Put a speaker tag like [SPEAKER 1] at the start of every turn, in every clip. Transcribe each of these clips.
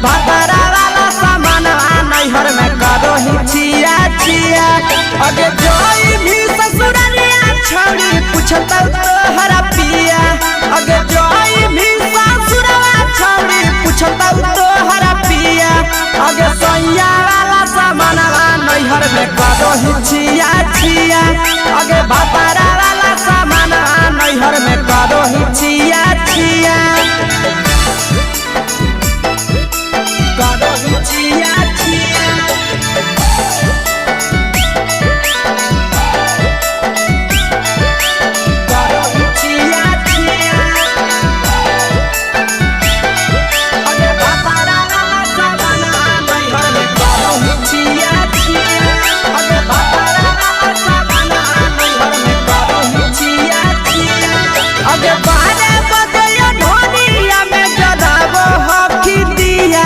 [SPEAKER 1] भतरा वाला सामान नैहर में करो ही छिया छिया। अगे जोई भी ससुरालिया छौड़ी पूछता तोहरा पिया। अगे जोई भी ससुरवा छौड़ी पूछता तोहरा पिया। अगे सैया वाला सामान नैहर में करो ही छिया छिया। अगे भतरा वाला सामान नैहर में करो ही छिया छिया। करो ही छिया छिया। करो ही छिया छिया। अगे भतरा वाला सामान नैहर में करो ही छिया छिया। अगे भतरा वाला सामान नैहर में करो ही छिया छिया। अगे बारे बदलिया ढोलिया में जलावो हकी दिया।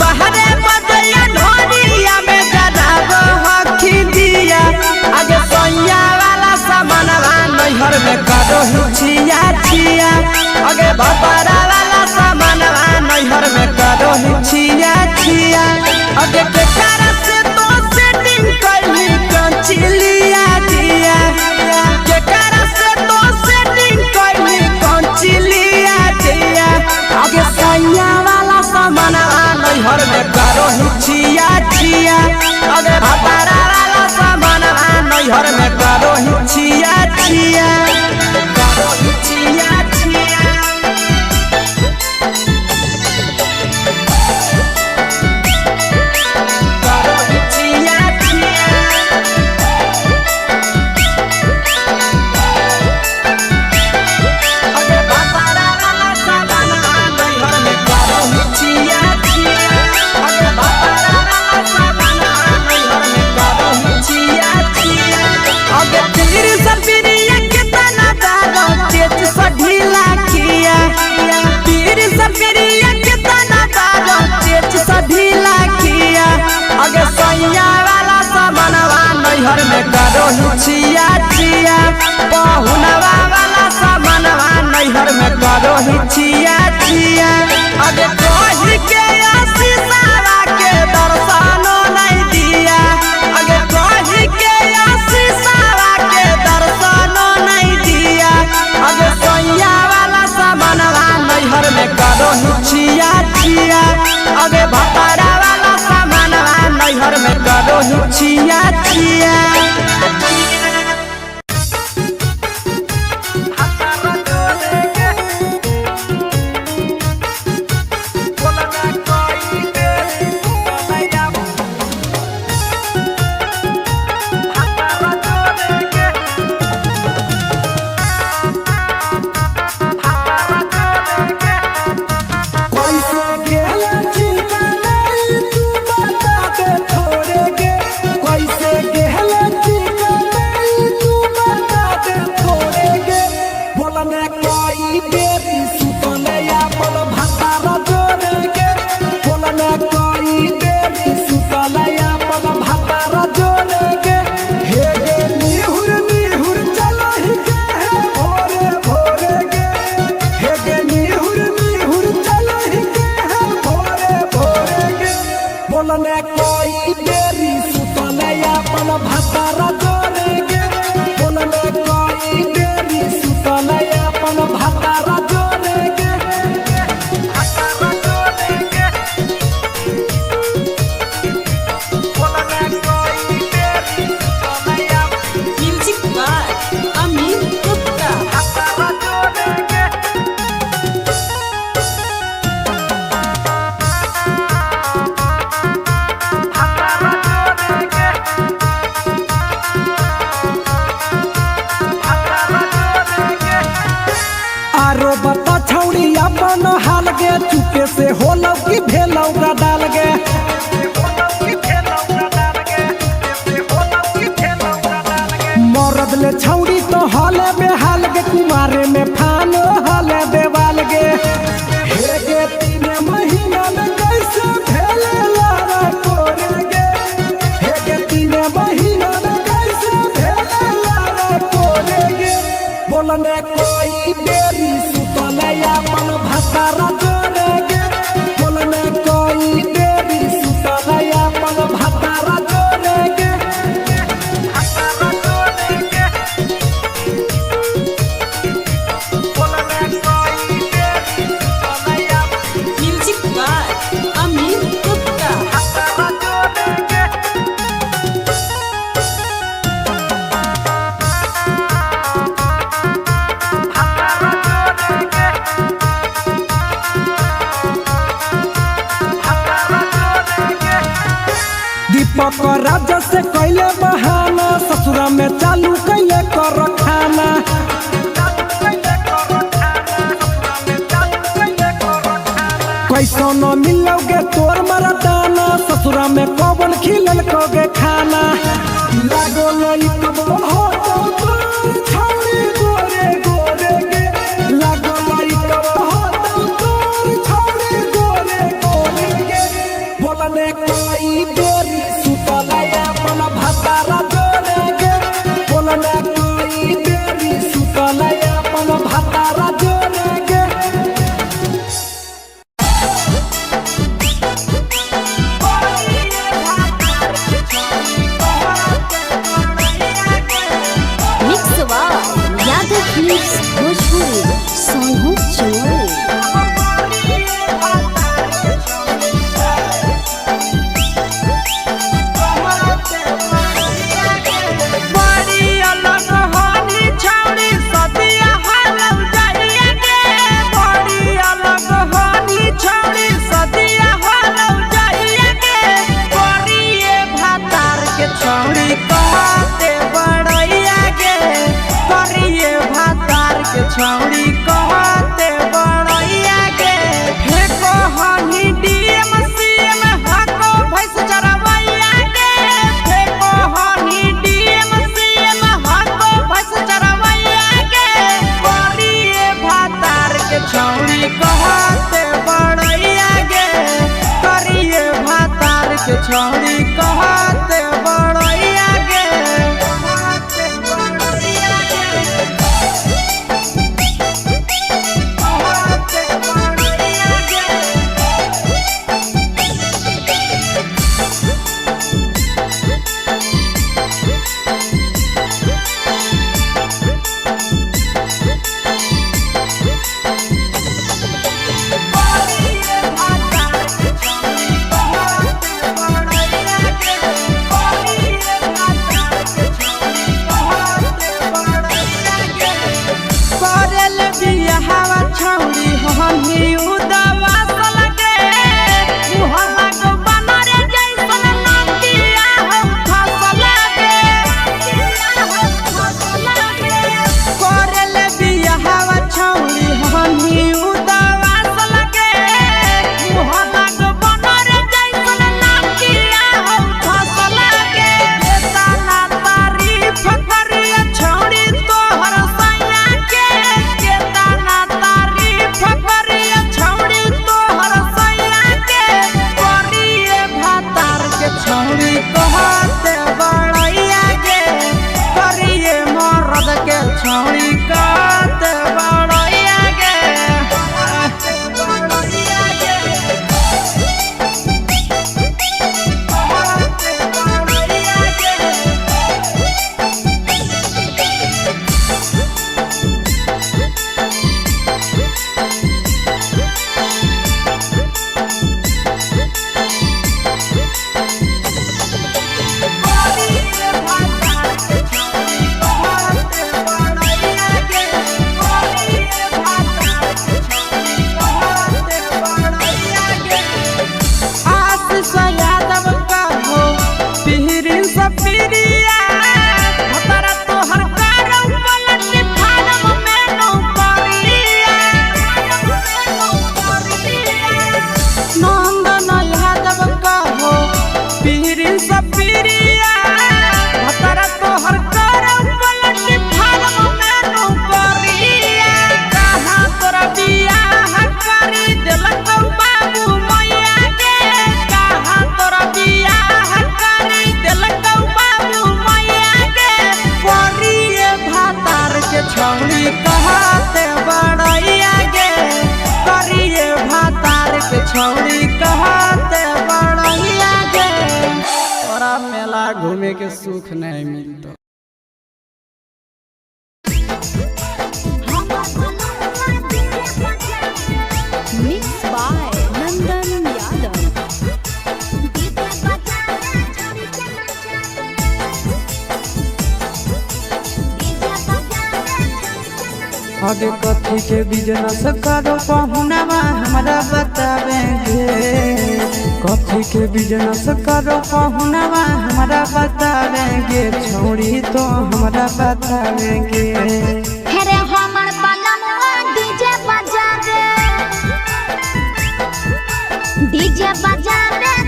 [SPEAKER 1] बाहरे बदलिया ढोलिया में जलावो हकी दिया। अगे सैया वाला सामान नैहर में करो ही छिया छिया। अगे भतरा वाला सामान नैहर में करो ही छिया छिया। अगे केकरा से तो सेटिंग करली कंचिलिया दिया। केकरा से तो सेटिंग करली कंचिलिया दिया। अगे सैया वाला सामान नैहर में करो ही छिया छिया। अगे भतरा वाला सामान नैहर में करो ही छिया छिया। करो ही छिया छिया। करो ही छिया छिया। अगे भतरा वाला सामान नैहर में करो ही छिया छिया। अगे भतरा वाला सामान नैहर में करो ही छिया छिया। अगे तीर सपिरिया कितना दारो तेज से ढीला किया। तीर सपिरिया कितना दारो तेज से ढीला किया। अगे सैया वाला सामान नैहर में करो ही छिया छिया। पहुनवा वाला सामान नैहर में करो ही छिया छिया। अगे कही के आशीषवा के दर्शनो नहीं दिया। अगे कही के आशीषवा के दर्शनो नहीं दिया। अगे सैया वाला सामान नैहर में करो ही छिया छिया। अगे भतरा वाला सामान नैहर में करो ही छिया छिया। चुपके से होलौ की भेलौ का डाल गे। मरद ले छौड़ी तो हले बेहाल गे। कुमारे में फान हले देवाल गे। हे गे 3 महीना में कैसे भेले लारा कोरे गे। हे गे 3 महीना में कैसे भेले लारा कोरे गे। बोलने कोई बेरी सुतले अपन भतारा जोरे गे। बोलने को
[SPEAKER 2] से कैले बहाना ससुरा में चालू कैले कर खाना कैसो न मिलोगे तोर मरदाना ससुरा में कौन खिलल कोगे खाना लागो लई कब हो तो तोर छौरी गोरे गोरे गे लागो लई कब हो तो तोर छौरी गोरे गोरे गे बोलने कोई बेरी सुतलया मन भातारा जोरे गे बोलने कोई बेरी सुतलया मन भातारा जोरे गे
[SPEAKER 3] भोजपुरी सोनू चोरी
[SPEAKER 1] छौड़ी कहते बड़ैया के फेको हनी डीएम सीएम हको भैंस चरवैया के फेको हनी डीएम सीएम हको भैंस चरवैया के करिए भातार के छौड़ी कहते बड़ैया के करिए भातार के छौड़ी कहते बड़ैया के छौड़ी कहते बड़ैया गे तोरा मेला घूमे के सुख नहीं मिलता।
[SPEAKER 3] मिक्स बाय नंदन यादव।
[SPEAKER 1] आगे कथी के बिजनेस करो पहुनावा हमरा बतावेंगे। कथी के बिजनेस करो पहुनावा हमरा बतावेंगे। छोड़ी तो हमरा बतावेंगे।
[SPEAKER 3] हेरे हमर बलमुआ डीजे बजावे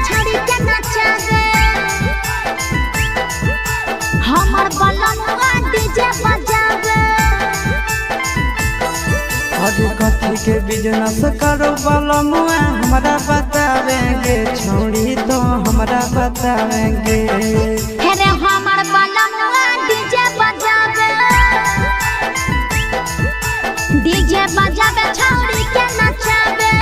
[SPEAKER 3] छोड़ी के नचावे। हमर बलमुआ डीजे बजावे।
[SPEAKER 1] आगे कथी के बिजनेस करो बलमुआ हमरा बतावेंगे। छोड़ी तो हमरा बतावेंगे।
[SPEAKER 3] हेरे हमर बलमुआ डीजे बजावे छोड़ी के नचावे।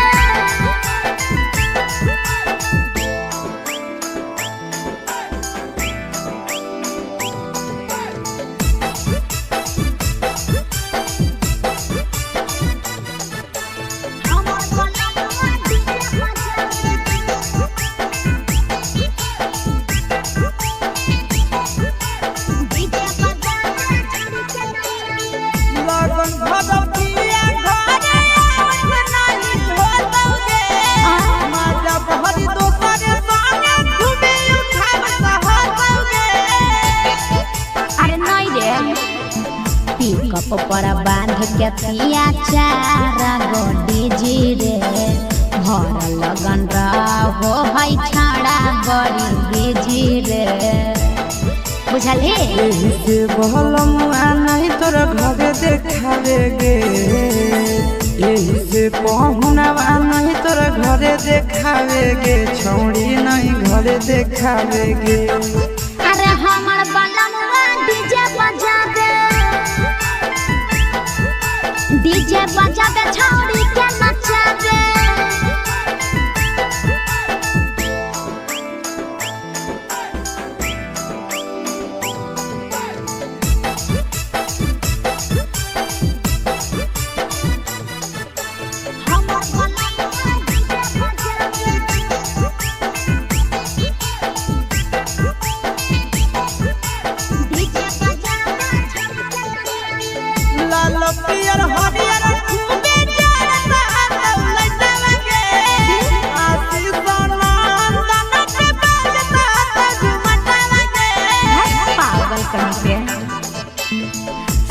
[SPEAKER 3] पर बांध के पिया चारा गोडी जी रे भर लगन रहो है छाड़ा बड़ी बीजी रे। बुझली
[SPEAKER 1] एही से बलमुआ नहीं तोर घरे देखावेगे। एही से पहुनावा नहीं तोर घरे देखावेगे। छोड़ी नहीं घरे देखावेगे।
[SPEAKER 3] अरे हमर बलमुआ डीजे बजावे छोड़ी के नचावे।
[SPEAKER 1] लाल पियर हरियर खूबे जरता लइटा लगे। आशीष नंदन के बजता झुमटा लगे।
[SPEAKER 3] पागल कहीं पे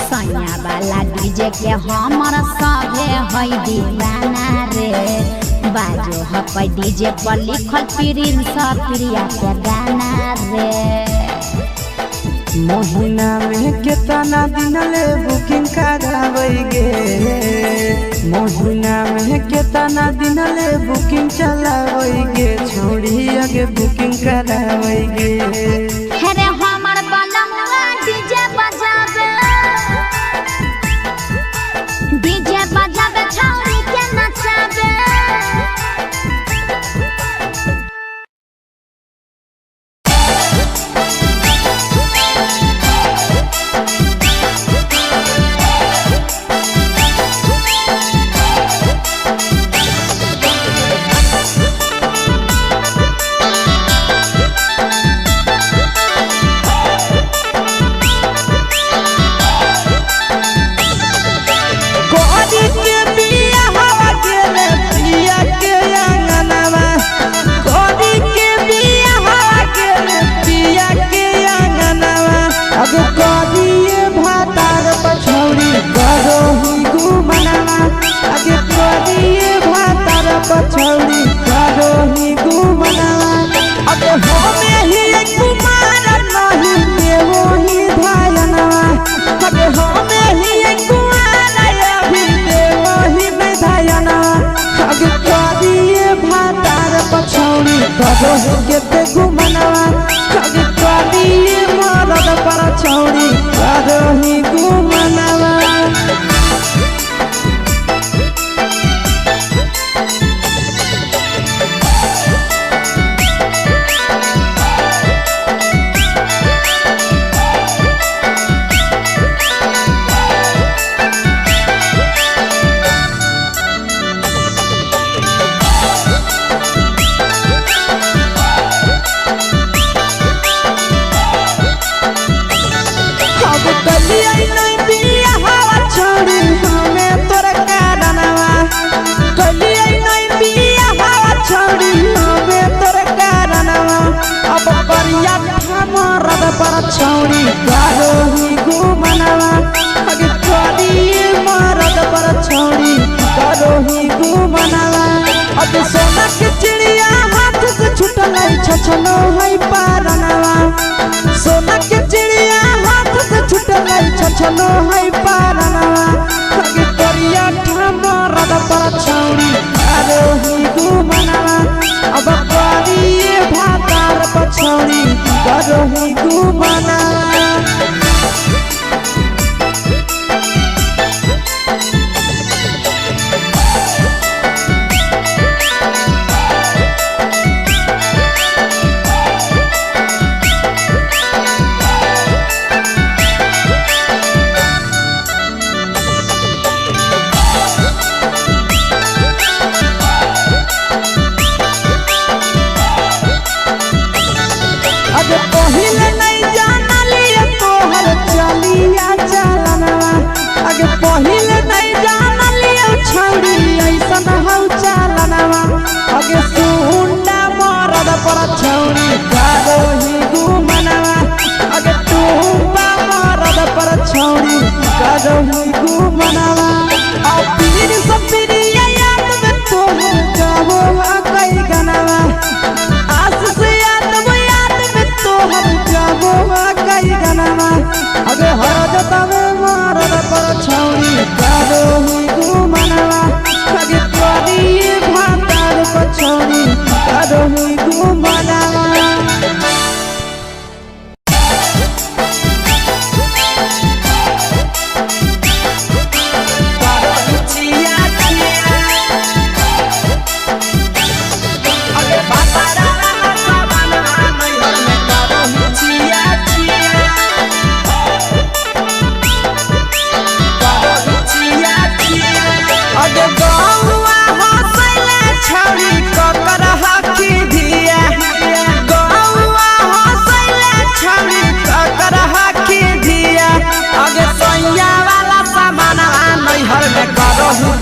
[SPEAKER 3] सैया वाला डीजे के हमर सभे है दीवाना रे। बाजो है डीजे पर लिखल प्रिंस प्रिया के गाना रे।
[SPEAKER 1] महीना में कितना दिन ले बुकिंग करावेगे। महीना में कितना दिन ले बुकिंग चलावेगे। छोड़ी आगे बुकिंग करावेगे।
[SPEAKER 3] हेरे हमर बलमुआ डीजे बजावे छोड़ी के नचावे।
[SPEAKER 1] पछौड़ी करो ही घुमना। अबे हमें ही कुमार नहीं देवो ही धायना। अबे हमें ही कुमार अभी देवो ही धायना। अबे करिए भातार पछौड़ी करो ही केते घुमना। अबे करिए मरद पछौड़ी करो ही घुमना। नहीं दिया हवा छोड़ी हमें
[SPEAKER 2] छौड़ी करोही घुमनवा अगे करिए मरद पर छौड़ी करोही घुमनवा अब सोना के चिड़िया हाथ से छूटल छछनो है पारनवा सोना के चिड़िया हाथ से छूटल छछनो है पारनवा अगे करिया मरद पर छौड़ी करोही घुमनवा अब करिए भातार पर छौड़ी करोही घुमनवा पहिले नहीं जानलिए तोहर चलिया चलनवा अगे पहिले नहीं जानलिए छौड़ी ऐसन हौ चलनवा अगे सुंडा मरद पर छौड़ी करोही घुमनवा अगे टूबा मरद पर छौड़ी करोही घुमनवा आ पीर सब पीरिया याद में तोहर गावो कई गनवा आस से कई गनवा अगे हरद तवे मरद पर छौड़ी करोही घुमनवा अगे करिए भातार पर छौड़ी करोही घुमनवा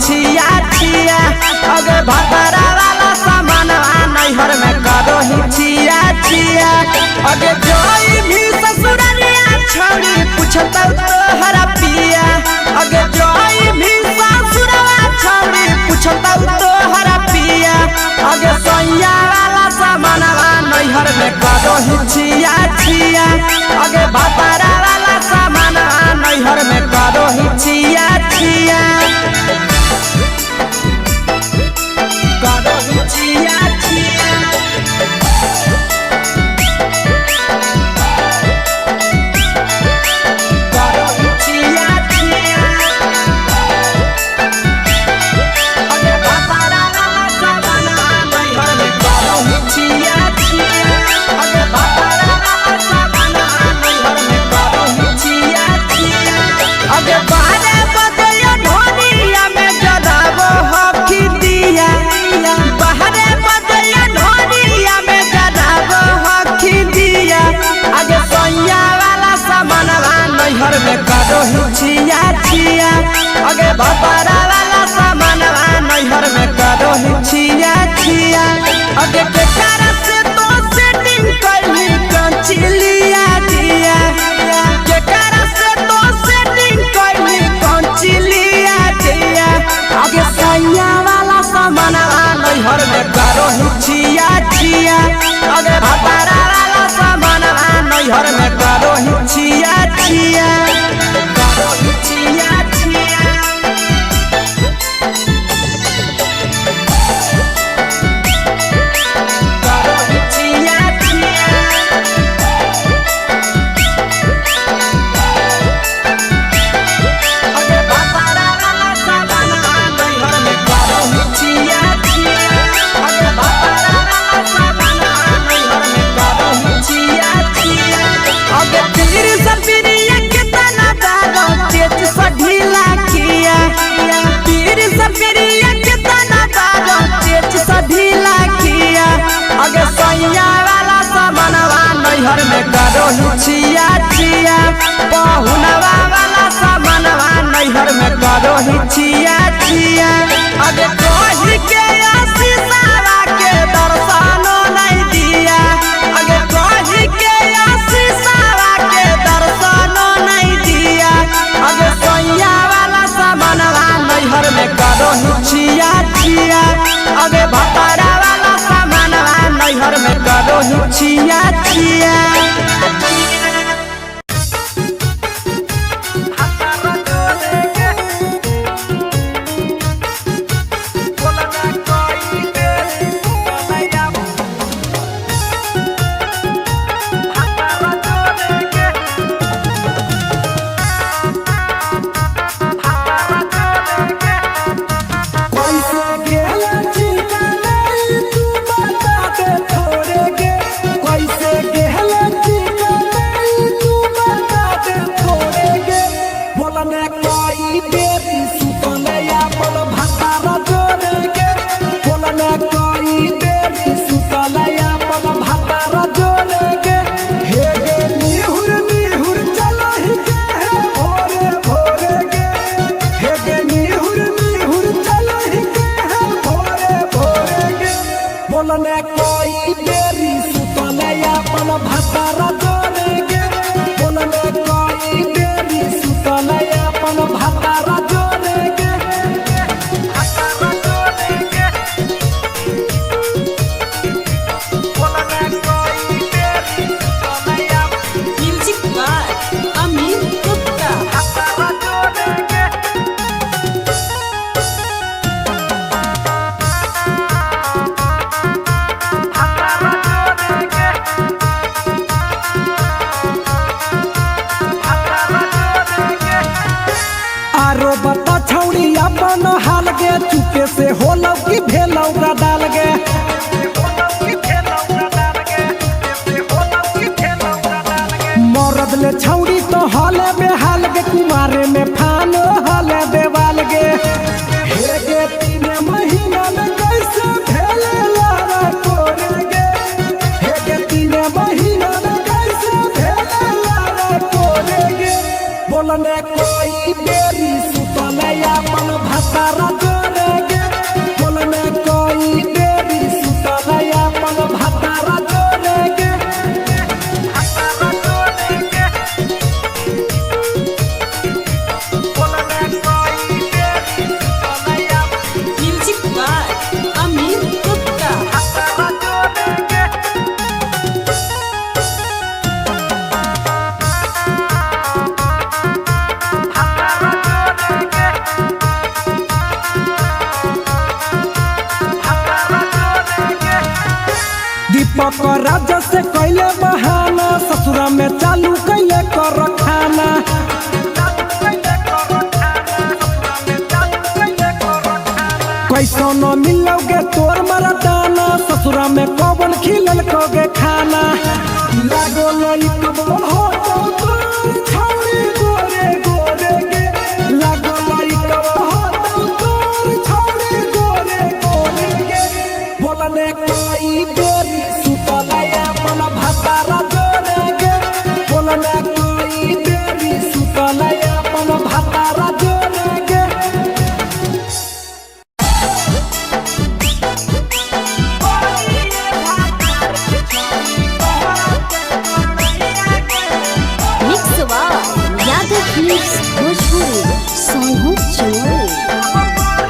[SPEAKER 2] छिया छिया अगे भतरा वाला सामान नैहर में करोही छिया छिया अगे जोई भी ससुरलिया छौड़ी पूछता तोहरा पिया अगे जोई भी ससुरवा छौड़ी पूछता तोहरा पिया अगे सैया वाला सामान नैहर में करोही छिया छिया अगे भतरा वाला सामान नैहर में करोही छिया छिया छिया छिया नैहर में करोही छिया छिया अगे भतरा वाला सामान नैहर में करोही छिया छिया अगे केकरा से तो सेटिंग कइली कंचिलिया दिया केकरा से तो सेटिंग कइली कंचिलिया दिया अगे सैया वाला सामान नैहर में करोही छिया छिया अगे भतरा वाला सामान नैहर में करोही छिया छिया करोही छिया छिया करोही
[SPEAKER 1] छिया चुपे से होलौ की भेलौ का डाल गे मरद ले छौड़ी तो हले बेहाल गे कुमारे में फान हले देवाल गे हे गे 3 महीना में कैसे भेले लारा कोरे गे हे गे 3 महीना में कैसे भेले लारा कोरे गे बोलने कोई बेरी सुतले अपन भतारा राजा से कैले बहाना ससुरा में चालू कैले कर खाना कैसो न मिलोगे तोर मरदाना ससुरा में कौन खिलल कोगे खाना लागो लई कबो हो तोर छौड़ी गोरे गोरे गे लागो लई कबो हो तोर छौड़ी गोरे गोरे गे बोलने कोई बेरी भतारा जोरे गे बोलने कोई बेरी सुतले अपन भतारा जोरे गे
[SPEAKER 3] मिक्सवा यादव फिल्म्स भोजपुरी सोनू चोरी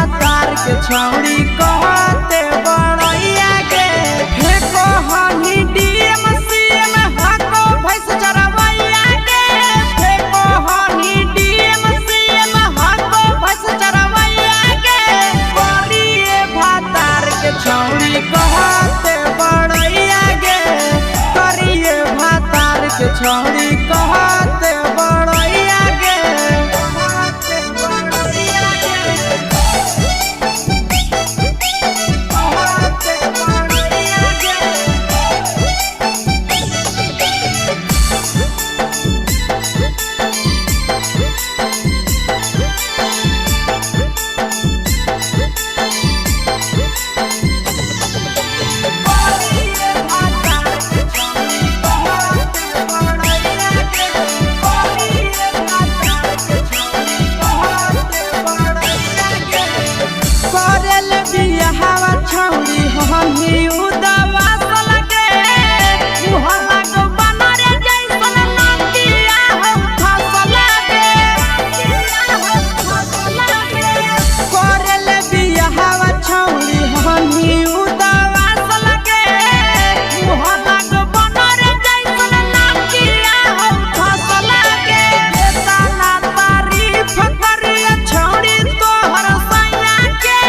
[SPEAKER 1] छौड़ी कहते बड़ैया के फेको हनी डीएम सीएम हको भैंस चरवैया के फेको हनी डीएम सीएम हको भैंस चरवैया के करिए भातार के छौड़ी कहते बड़ैया के करिए भातार के छौड़ी कहते बड़ैया के कहते बड़ैया के बियाहवा छौड़ी हमही उदवा लगे मोहल्ला को बनरे जैसन नतिया हम फसल लगे करले बियाहवा छौड़ी हमही उदवा लगे मोहल्ला को बनरे जैसन नतिया हम फसल लगे तना तारीफ करिया छौड़ी तोहर सैया के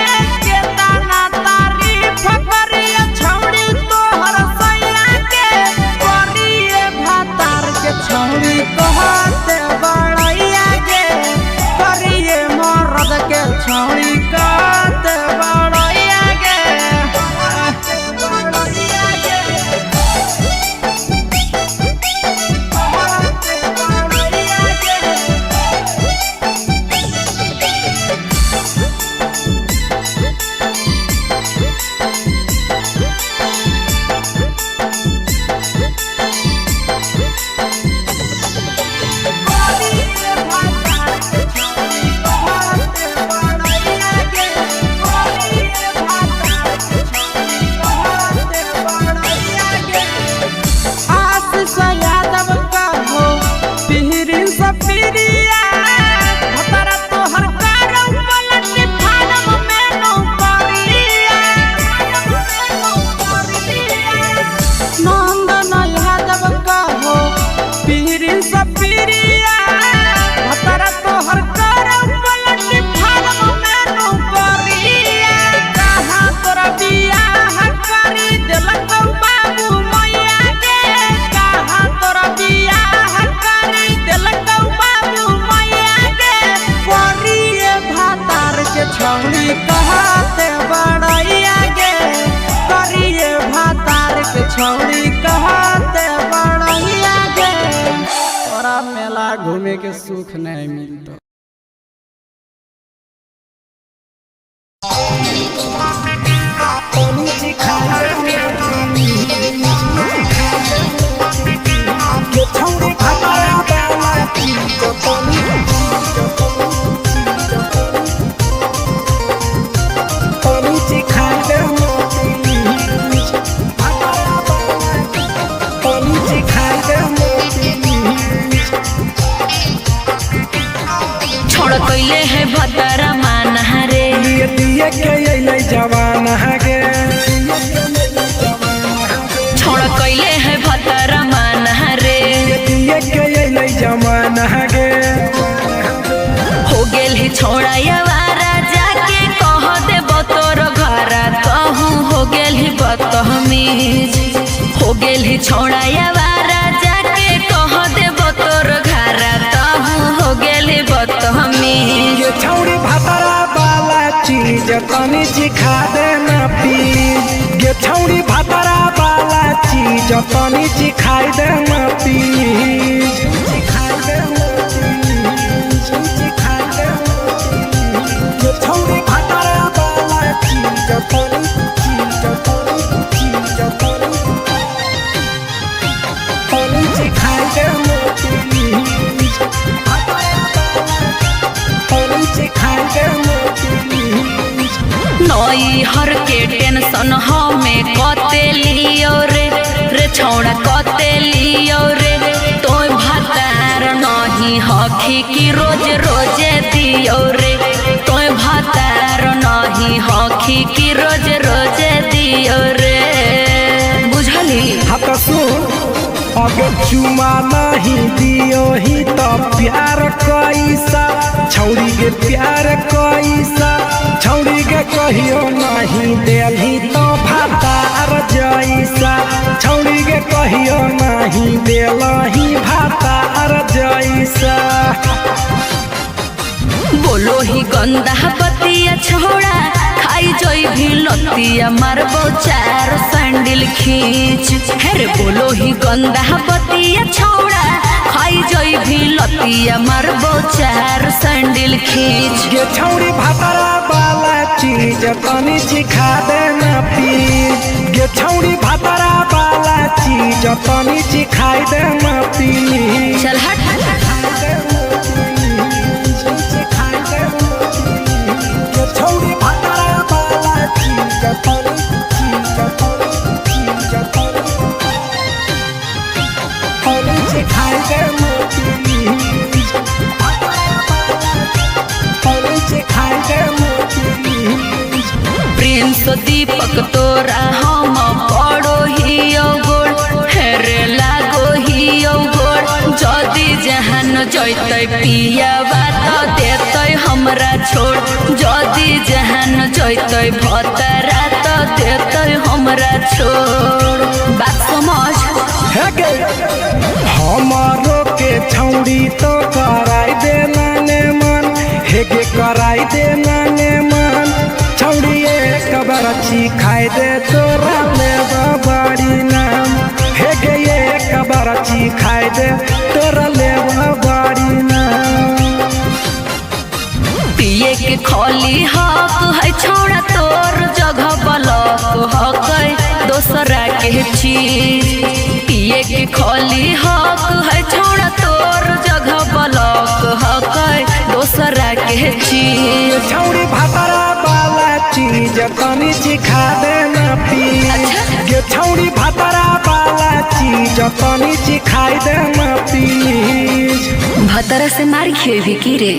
[SPEAKER 1] तना तारीफ करिया छौड़ी तोहर सैया के करिए भातार के छौड़ी कहते बड़ैया गे करिए मर्द के छौड़ी कहते बड़ैया गे बड़ैया गे कहते बड़ैया गे छौड़ी कहते बड़ैया गे करिए भातार के छौड़ी कहते बड़ैया गे तोरा मेला घूमे के सुख नहीं मिलता
[SPEAKER 4] कैले है भतरा मान रे
[SPEAKER 2] दिए के अइले जवान गे
[SPEAKER 4] छोड़ कैले है भतरा मान रे
[SPEAKER 2] दिए के अइले जवान गे
[SPEAKER 4] हो गेल ही छोड़ा यारा जाके कह दे तोर घर कहूँ हो गेल ही बदतमीज हो गेल ही छोड़ा यारा जाके कह दे तोर घर कहूँ हो गेल ही बदतमीज
[SPEAKER 2] ये छौड़ी भातरा वाला चीज तनी सिखा देना प्लीज ये छौड़ी भातरा वाला चीज तनी सिखाई देना प्लीज सिखाई देना प्लीज सिखाई देना ये छौड़ी भातरा वाला चीज तनी सिखाई देना प्लीज
[SPEAKER 4] नई हर के टेंशन हमें कते लियो रे छौड़ा कते लियो रे तो भातार नहीं हखी की रोज रोजे दियो रे तो भातार नहीं हखी की रोज रोजे दियो रे बुझली
[SPEAKER 2] हत सुन अगर चुमा नहीं दियो ही तो प्यार कैसा छौड़ी के प्यार कैसा छौड़ी के कहियो नहीं देलही तो भातार जैसा छौड़ी के कहियो नहीं देलही भातार जैसा
[SPEAKER 4] बोलो ही गंदा बतिया छोड़ा खाई जोई भी लतिया मारबो चार सैंडल खींच हेरे बोलो ही गंदा बतिया छोड़ा खाई जोई भी लतिया मारबो चार सैंडल खींच
[SPEAKER 2] ये छौड़ी भातरा वाला चीज तनी सिखा देना प्लीज ये छौड़ी भातरा वाला चीज तनी सिखाई देना प्लीज
[SPEAKER 4] चल हट
[SPEAKER 2] छौड़ी भातरा वाला चीज
[SPEAKER 4] मनीष दीपक तोरा हम पड़ो ही गोड़ हेरे लागो ही गोड़ जदि जहान जैते पिया बात देते हमरा छोड़ जदि जहान जैते भतरा तो देते हमरा छोड़ बात समझ
[SPEAKER 2] हमारो के छौड़ी तो कराई दे नाने मन हेगे कराई दे नाने मन छौड़ी एक बरची खाई दे तोरा ले बड़ी नाम हेगे एक बरची खाई दे तोरा ले बड़ी नाम
[SPEAKER 4] पिए के खोली हक है छोड़ा तोर जगह बलक हक दोसरा के चीज पिए के खोली हक है छोड़ा तोर जगह बलक हक दोसरा के चीज
[SPEAKER 2] छौड़ी भातरा वाला चीज तनी चिखा दे ना पी ये छौड़ी भातरा वाला चीज तनी चिखाई दे ना पी
[SPEAKER 4] भतरा से मार खेबी की रे।